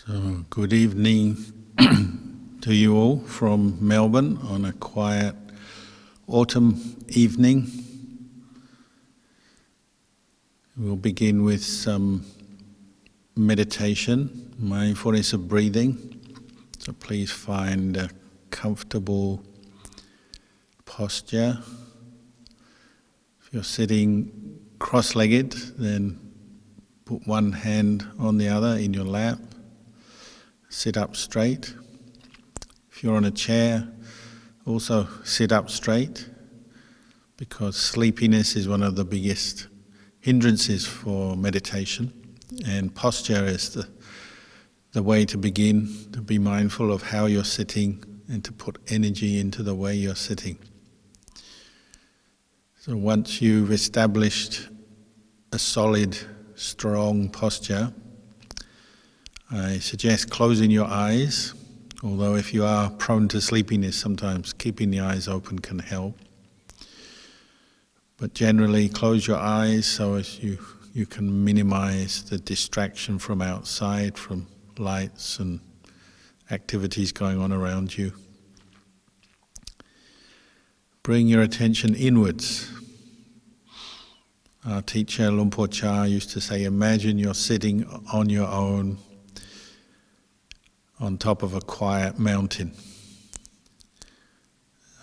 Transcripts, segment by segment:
So, good evening to you all from Melbourne on a quiet autumn evening. We'll begin with some meditation, mindfulness of breathing. So please find a comfortable posture. If you're sitting cross-legged, then put one hand on the other in your lap. Sit up straight. If you're on a chair, also sit up straight, because sleepiness is one of the biggest hindrances for meditation, and posture is the way to begin, to be mindful of how you're sitting and to put energy into the way you're sitting. So once you've established a solid, strong posture, I suggest closing your eyes, although if you are prone to sleepiness, sometimes keeping the eyes open can help. But generally close your eyes so as you can minimize the distraction from outside, from lights and activities going on around you. Bring your attention inwards. Our teacher Luang Por Chah used to say, imagine you're sitting on your own on top of a quiet mountain.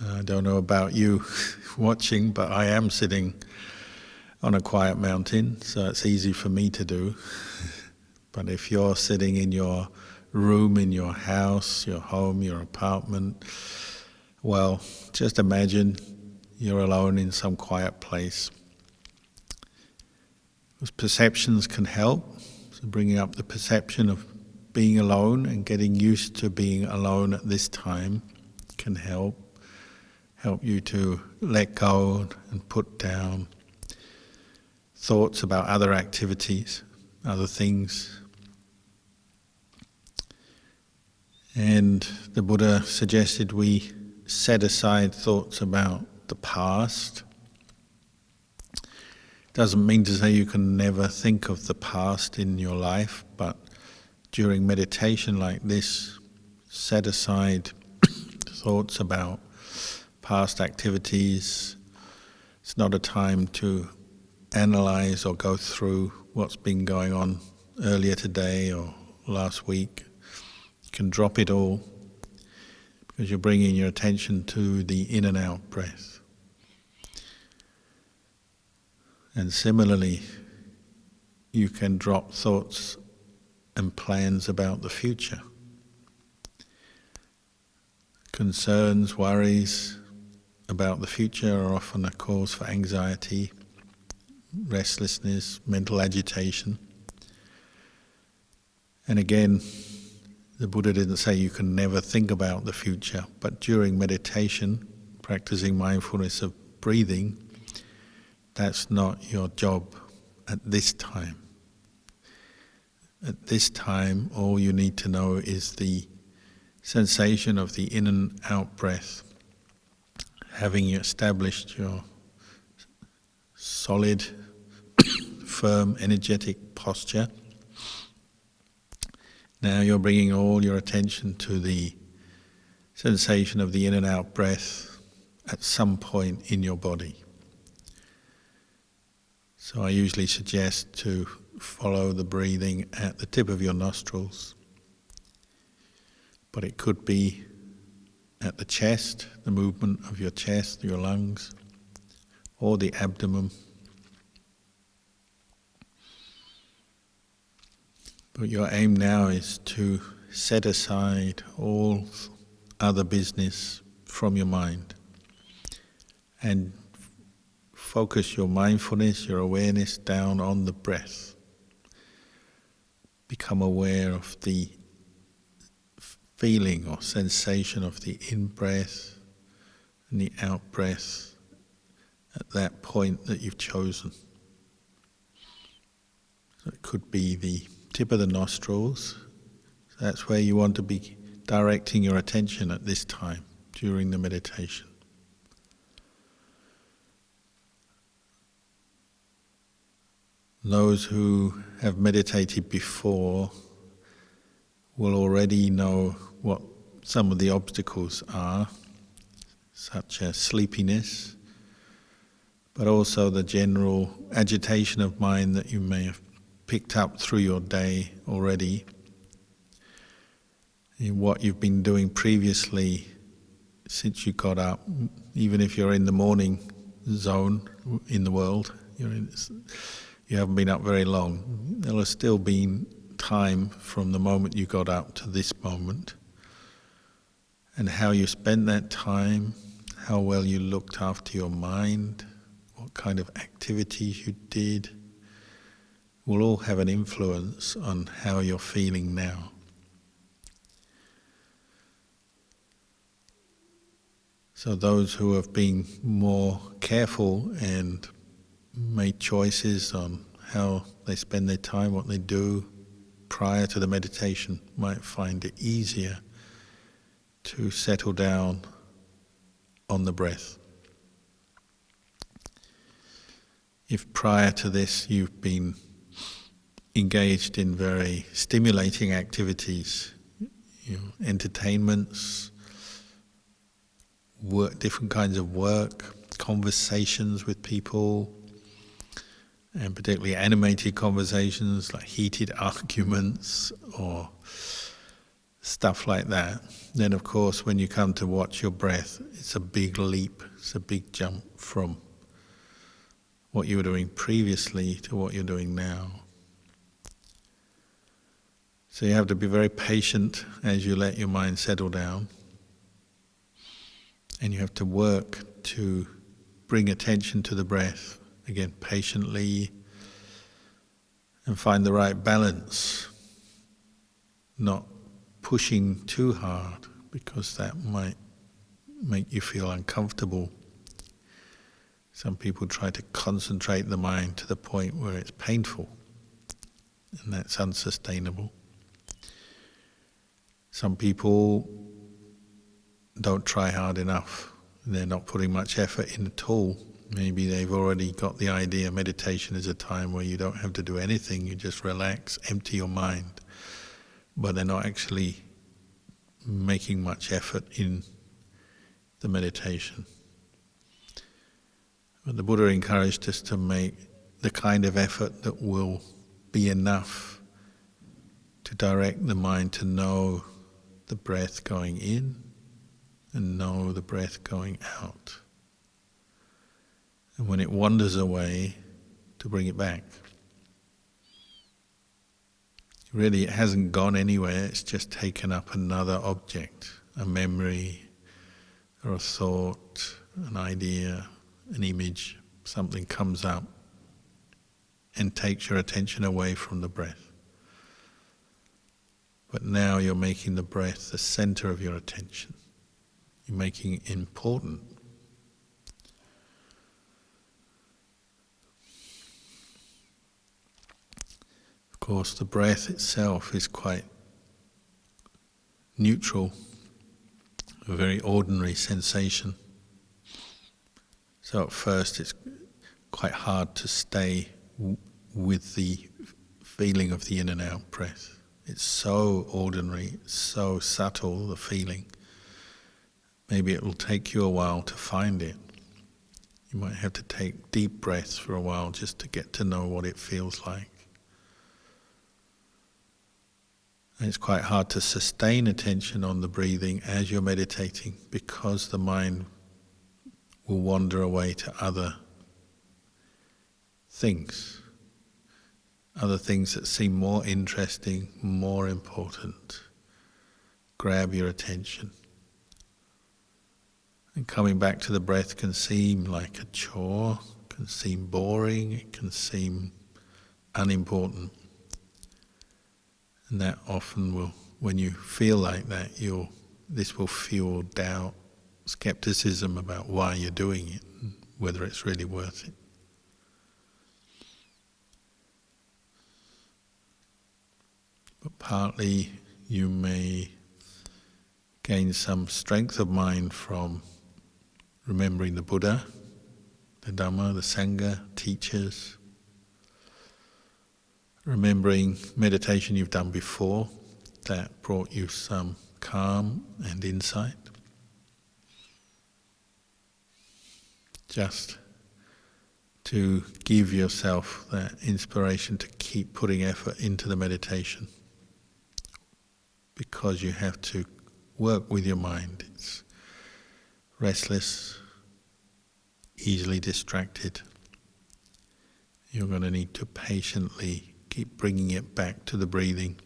I don't know about you watching, but I am sitting on a quiet mountain, so it's easy for me to do. But if you're sitting in your room, in your house, your home, your apartment, well, just imagine you're alone in some quiet place. Because perceptions can help, so bringing up the perception of being alone and getting used to being alone at this time can help you to let go and put down thoughts about other activities, other things. And the Buddha suggested we set aside thoughts about the past. Doesn't mean to say you can never think of the past in your life, but during meditation like this, set aside thoughts about past activities. It's not a time to analyze or go through what's been going on earlier today or last week. You can drop it all because you're bringing your attention to the in and out breath. And similarly, you can drop thoughts and plans about the future. Concerns, worries about the future are often a cause for anxiety, restlessness, mental agitation. And again, the Buddha didn't say you can never think about the future, but during meditation, practicing mindfulness of breathing, that's not your job at this time. At this time, all you need to know is the sensation of the in and out breath. Having established your solid, firm, energetic posture, now you're bringing all your attention to the sensation of the in and out breath at some point in your body. So I usually suggest to follow the breathing at the tip of your nostrils, but it could be at the chest, the movement of your chest, your lungs, or the abdomen. But your aim now is to set aside all other business from your mind and focus your mindfulness, your awareness down on the breath. Become aware of the feeling or sensation of the in-breath and the out-breath at that point that you've chosen. So it could be the tip of the nostrils. So that's where you want to be directing your attention at this time during the meditation. Those who have meditated before will already know what some of the obstacles are, such as sleepiness, but also the general agitation of mind that you may have picked up through your day already, in what you've been doing previously since you got up. Even if you're in the morning zone in the world, you haven't been up very long, there'll have still been time from the moment you got up to this moment, and how you spent that time, how well you looked after your mind, what kind of activities you did, will all have an influence on how you're feeling now. So those who have been more careful and made choices on how they spend their time, what they do prior to the meditation, might find it easier to settle down on the breath. If prior to this you've been engaged in very stimulating activities, entertainments, work, different kinds of work, conversations with people, and particularly animated conversations like heated arguments or stuff like that, then of course when you come to watch your breath, it's a big leap, it's a big jump from what you were doing previously to what you're doing now. So you have to be very patient as you let your mind settle down, and you have to work to bring attention to the breath, again patiently, and find the right balance, not pushing too hard, because that might make you feel uncomfortable. Some people try to concentrate the mind to the point where it's painful, and that's unsustainable. Some people don't try hard enough. They're not putting much effort in at all. Maybe they've already got the idea meditation is a time where you don't have to do anything, you just relax, empty your mind. But they're not actually making much effort in the meditation. But the Buddha encouraged us to make the kind of effort that will be enough to direct the mind to know the breath going in and know the breath going out. And when it wanders away, to bring it back. Really, it hasn't gone anywhere, it's just taken up another object, a memory or a thought, an idea, an image. Something comes up and takes your attention away from the breath. But now you're making the breath the center of your attention. You're making it important. Of course, the breath itself is quite neutral, a very ordinary sensation. So at first it's quite hard to stay with the feeling of the in and out breath. It's so ordinary, so subtle, the feeling. Maybe it will take you a while to find it. You might have to take deep breaths for a while just to get to know what it feels like. And it's quite hard to sustain attention on the breathing as you're meditating, because the mind will wander away to other things that seem more interesting, more important, grab your attention. And coming back to the breath can seem like a chore, can seem boring, it can seem unimportant. And that often will, when you feel like that, this will fuel doubt, skepticism about why you're doing it, and whether it's really worth it. But partly you may gain some strength of mind from remembering the Buddha, the Dhamma, the Sangha, teachers, remembering meditation you've done before, that brought you some calm and insight. Just to give yourself that inspiration to keep putting effort into the meditation, because you have to work with your mind. It's restless, easily distracted. You're going to need to patiently keep bringing it back to the breathing.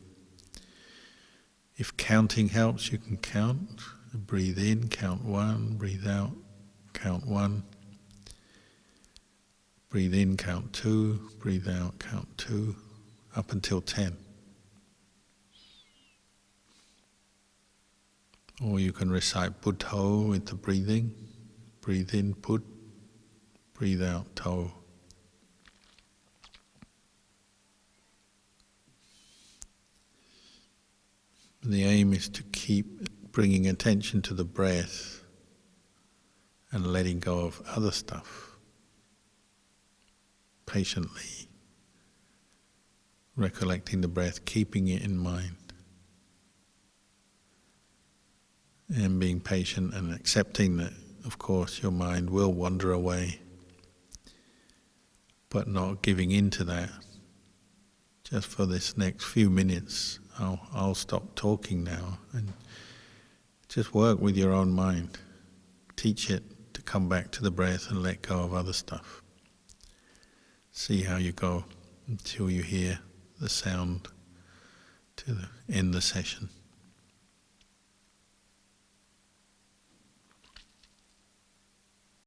If counting helps, you can count. Breathe in, count 1, breathe out, count 1. Breathe in, count 2, breathe out, count 2, up until 10. Or you can recite Buddho with the breathing. Breathe in, Bud, breathe out, To. The aim is to keep bringing attention to the breath and letting go of other stuff. Patiently recollecting the breath, keeping it in mind. And being patient and accepting that, of course, your mind will wander away, but not giving in to that. Just for this next few minutes, I'll stop talking now and just work with your own mind. Teach it to come back to the breath and let go of other stuff. See how you go until you hear the sound to end the session.